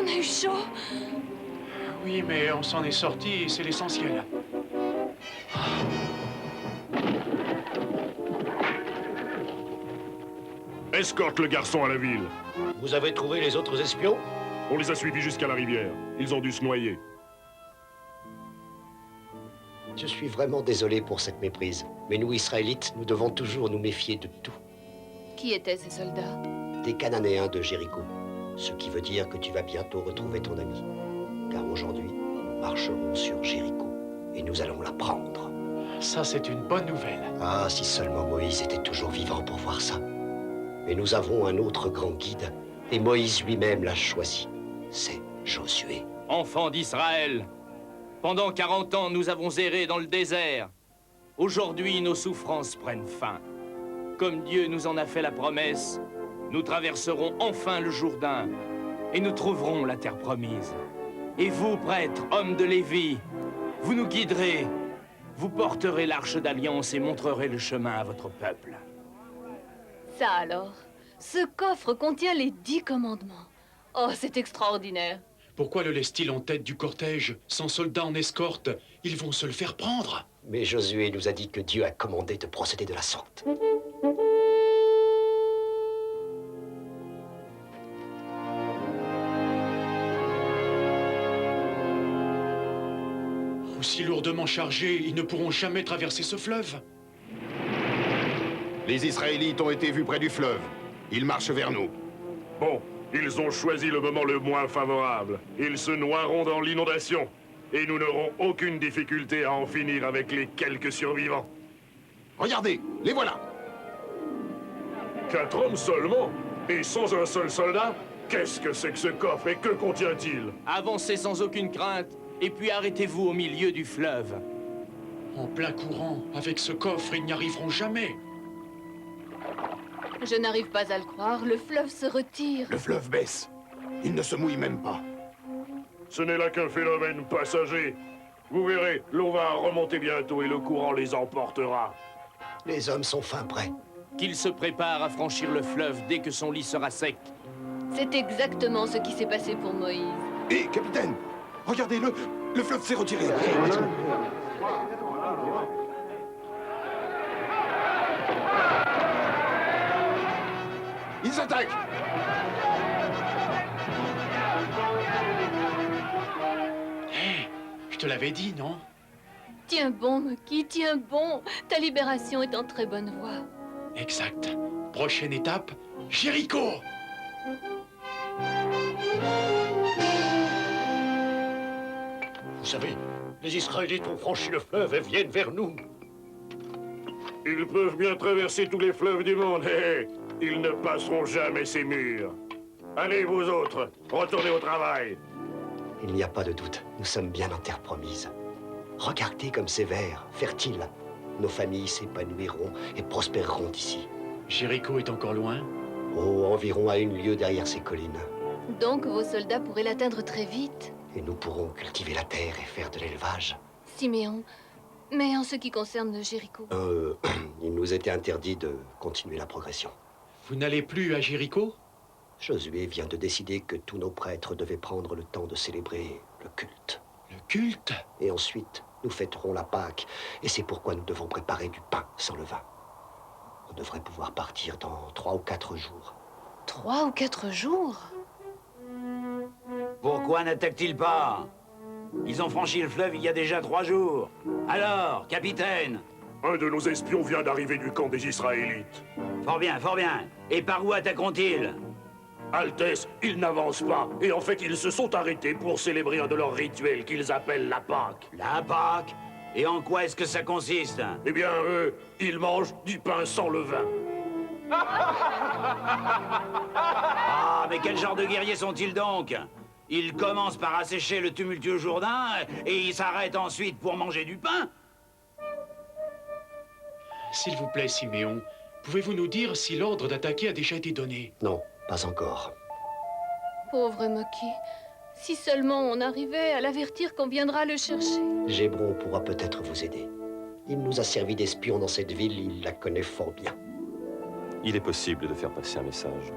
On a eu chaud. Oui, mais on s'en est sorti et c'est l'essentiel. Escorte le garçon à la ville. Vous avez trouvé les autres espions? On les a suivis jusqu'à la rivière. Ils ont dû se noyer. Je suis vraiment désolé pour cette méprise. Mais nous, Israélites, nous devons toujours nous méfier de tout. Qui étaient ces soldats? Des Cananéens de Jéricho. Ce qui veut dire que tu vas bientôt retrouver ton ami. Car aujourd'hui, nous marcherons sur Jéricho. Et nous allons la prendre. Ça, c'est une bonne nouvelle. Ah, si seulement Moïse était toujours vivant pour voir ça. Mais nous avons un autre grand guide. Et Moïse lui-même l'a choisi. C'est Josué. Enfants d'Israël, pendant 40 ans, nous avons erré dans le désert. Aujourd'hui, nos souffrances prennent fin. Comme Dieu nous en a fait la promesse, nous traverserons enfin le Jourdain et nous trouverons la terre promise. Et vous, prêtres, hommes de Lévi, vous nous guiderez. Vous porterez l'arche d'alliance et montrerez le chemin à votre peuple. Ça alors, ce coffre contient les 10 commandements. Oh, c'est extraordinaire. Pourquoi le laisse-t-il en tête du cortège? Sans soldats en escorte, ils vont se le faire prendre. Mais Josué nous a dit que Dieu a commandé de procéder de la sorte. Aussi lourdement chargés, ils ne pourront jamais traverser ce fleuve. Les Israélites ont été vus près du fleuve. Ils marchent vers nous. Bon, ils ont choisi le moment le moins favorable. Ils se noieront dans l'inondation. Et nous n'aurons aucune difficulté à en finir avec les quelques survivants. Regardez, les voilà. 4 hommes seulement? Et sans un seul soldat? Qu'est-ce que c'est que ce coffre et que contient-il? Avancez sans aucune crainte, et puis arrêtez-vous au milieu du fleuve. En plein courant, avec ce coffre, ils n'y arriveront jamais. Je n'arrive pas à le croire, le fleuve se retire. Le fleuve baisse. Il ne se mouille même pas. Ce n'est là qu'un phénomène passager. Vous verrez, l'eau va remonter bientôt et le courant les emportera. Les hommes sont fin prêts. Qu'il se prépare à franchir le fleuve dès que son lit sera sec. C'est exactement ce qui s'est passé pour Moïse. Hé, capitaine, regardez-le. Le fleuve s'est retiré. Ils attaquent. Hé, je te l'avais dit, non? Tiens bon, Moki, tiens bon. Ta libération est en très bonne voie. Exact. Prochaine étape, Jéricho! Vous savez, les Israélites ont franchi le fleuve et viennent vers nous. Ils peuvent bien traverser tous les fleuves du monde, hé! Ils ne passeront jamais ces murs. Allez, vous autres, retournez au travail. Il n'y a pas de doute, nous sommes bien en terre promise. Regardez comme c'est vert, fertile. Nos familles s'épanouiront et prospéreront ici. Jéricho est encore loin? Oh, environ à 1 lieue derrière ces collines. Donc vos soldats pourraient l'atteindre très vite. Et nous pourrons cultiver la terre et faire de l'élevage. Siméon, mais en ce qui concerne Jéricho. Il nous était interdit de continuer la progression. Vous n'allez plus à Jéricho? Josué vient de décider que tous nos prêtres devaient prendre le temps de célébrer le culte. Le culte? Et ensuite, nous fêterons la Pâque. Et c'est pourquoi nous devons préparer du pain sans levain. On devrait pouvoir partir dans 3 ou 4 jours. 3 ou 4 jours? Pourquoi n'attaquent-ils pas? Ils ont franchi le fleuve il y a déjà 3 jours. Alors, capitaine? Un de nos espions vient d'arriver du camp des Israélites. Fort bien, fort bien. Et par où attaqueront-ils? Altesse, ils n'avancent pas. Et en fait, ils se sont arrêtés pour célébrer un de leurs rituels qu'ils appellent la Pâque. La Pâque? Et en quoi est-ce que ça consiste? Eh bien, eux, ils mangent du pain sans levain. Ah, mais quel genre de guerriers sont-ils donc? Ils commencent par assécher le tumultueux Jourdain et ils s'arrêtent ensuite pour manger du pain? S'il vous plaît, Siméon, pouvez-vous nous dire si l'ordre d'attaquer a déjà été donné? Non, pas encore. Pauvre Moki. Si seulement on arrivait à l'avertir qu'on viendra le chercher. Gébron pourra peut-être vous aider. Il nous a servi d'espion dans cette ville, il la connaît fort bien. Il est possible de faire passer un message.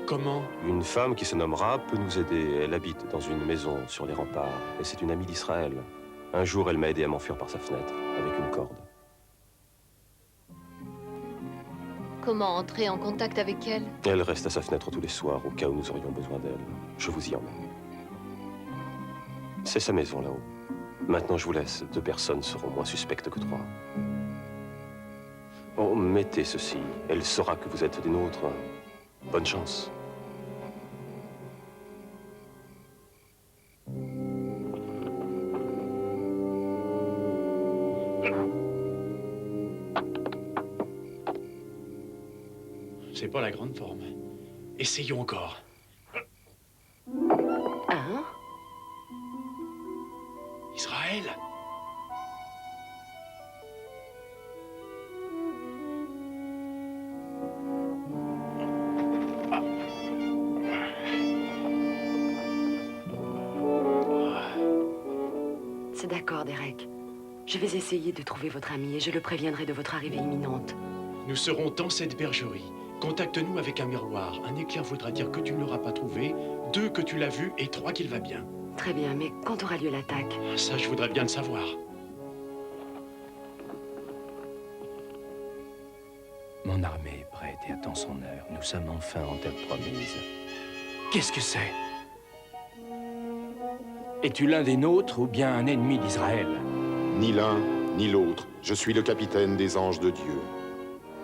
Comment? Une femme qui se nommera peut nous aider. Elle habite dans une maison sur les remparts. Et c'est une amie d'Israël. Un jour, elle m'a aidé à m'enfuir par sa fenêtre, avec une corde. Comment entrer en contact avec elle? Elle reste à sa fenêtre tous les soirs, au cas où nous aurions besoin d'elle. Je vous y emmène. C'est sa maison, là-haut. Maintenant, je vous laisse. 2 personnes seront moins suspectes que 3. Oh, mettez ceci. Elle saura que vous êtes des nôtres. Bonne chance. C'est pas la grande forme. Essayons encore. Hein? Israël? C'est d'accord, Derek. Je vais essayer de trouver votre ami et je le préviendrai de votre arrivée imminente. Nous serons dans cette bergerie. Contacte-nous avec un miroir. 1 éclair voudra dire que tu ne l'auras pas trouvé, 2 que tu l'as vu et 3 qu'il va bien. Très bien, mais quand aura lieu l'attaque? Ça, je voudrais bien le savoir. Mon armée est prête et attend son heure. Nous sommes enfin en terre promise. Qu'est-ce que c'est? Es-tu l'un des nôtres ou bien un ennemi d'Israël? Ni l'un, ni l'autre. Je suis le capitaine des anges de Dieu.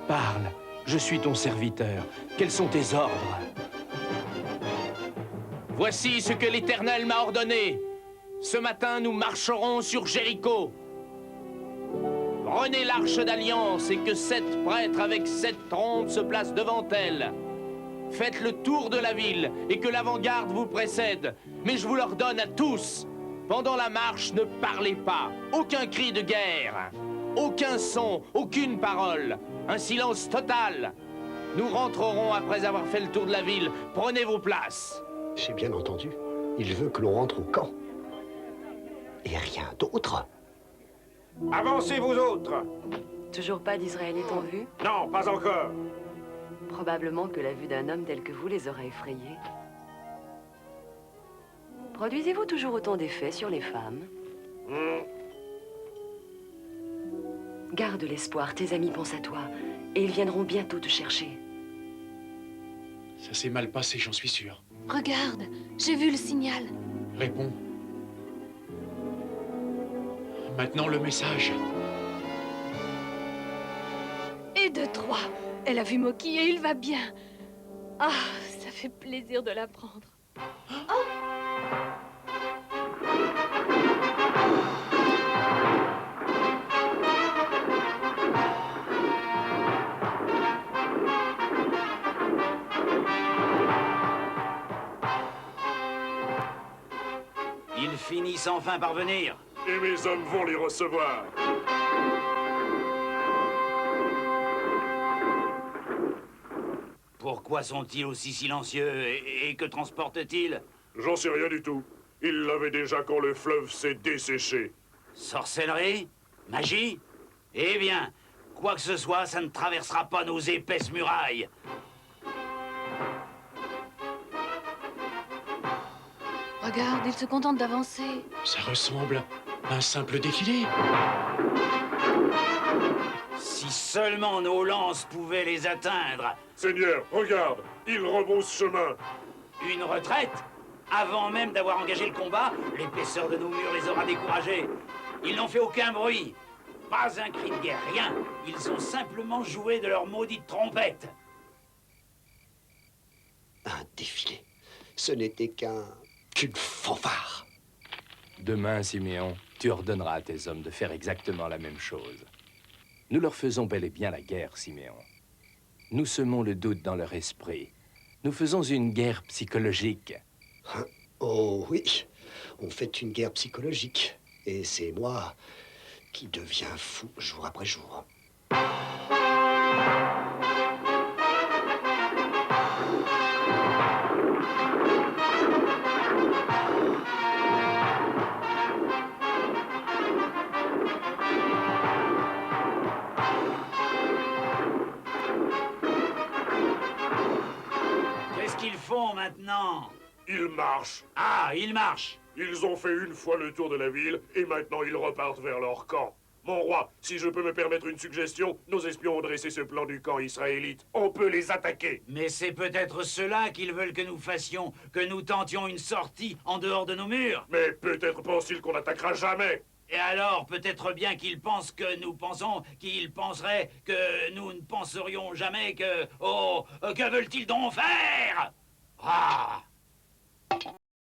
Parle, je suis ton serviteur. Quels sont tes ordres? Voici ce que l'Éternel m'a ordonné. Ce matin, nous marcherons sur Jéricho. Prenez l'arche d'alliance et que 7 prêtres avec 7 trompes se placent devant elle. Faites le tour de la ville et que l'avant-garde vous précède. Mais je vous l'ordonne à tous. Pendant la marche, ne parlez pas. Aucun cri de guerre. Aucun son, aucune parole. Un silence total. Nous rentrerons après avoir fait le tour de la ville. Prenez vos places. J'ai bien entendu. Il veut que l'on rentre au camp. Et rien d'autre. Avancez, vous autres! Toujours pas d'Israélites en vue? Non, pas encore. Probablement que la vue d'un homme tel que vous les aura effrayés. Produisez-vous toujours autant d'effets sur les femmes? Garde l'espoir, tes amis pensent à toi. Et ils viendront bientôt te chercher. Ça s'est mal passé, j'en suis sûr. Regarde, j'ai vu le signal. Réponds. Maintenant, le message. Et de 3. Elle a vu Moki et il va bien. Ah, ça fait plaisir de l'apprendre. Ils finissent enfin par venir. Et mes hommes vont les recevoir. Pourquoi sont-ils aussi silencieux et que transportent-ils? J'en sais rien du tout. Ils l'avaient déjà quand le fleuve s'est desséché. Sorcellerie? Magie? Eh bien, quoi que ce soit, ça ne traversera pas nos épaisses murailles. Regarde, ils se contentent d'avancer. Ça ressemble à un simple défilé. Si seulement nos lances pouvaient les atteindre. Seigneur, regarde, ils rebroussent chemin. Une retraite? Avant même d'avoir engagé le combat, l'épaisseur de nos murs les aura découragés. Ils n'ont fait aucun bruit. Pas un cri de guerre, rien. Ils ont simplement joué de leur maudite trompette. Un défilé. Ce n'était qu'une fanfare. Demain, Siméon, tu ordonneras à tes hommes de faire exactement la même chose. Nous leur faisons bel et bien la guerre, Siméon. Nous semons le doute dans leur esprit. Nous faisons une guerre psychologique. Oh oui, on fait une guerre psychologique. Et c'est moi qui deviens fou jour après jour. Qu'est-ce qu'ils font maintenant? Ils marchent. Ah, ils marchent. Ils ont fait une fois le tour de la ville, et maintenant ils repartent vers leur camp. Mon roi, si je peux me permettre une suggestion, nos espions ont dressé ce plan du camp israélite. On peut les attaquer. Mais c'est peut-être cela qu'ils veulent que nous fassions, que nous tentions une sortie en dehors de nos murs. Mais peut-être pensent-ils qu'on n'attaquera jamais. Et alors, peut-être bien qu'ils pensent que nous pensons, qu'ils penseraient que nous ne penserions jamais que... Oh, que veulent-ils donc faire? Ah!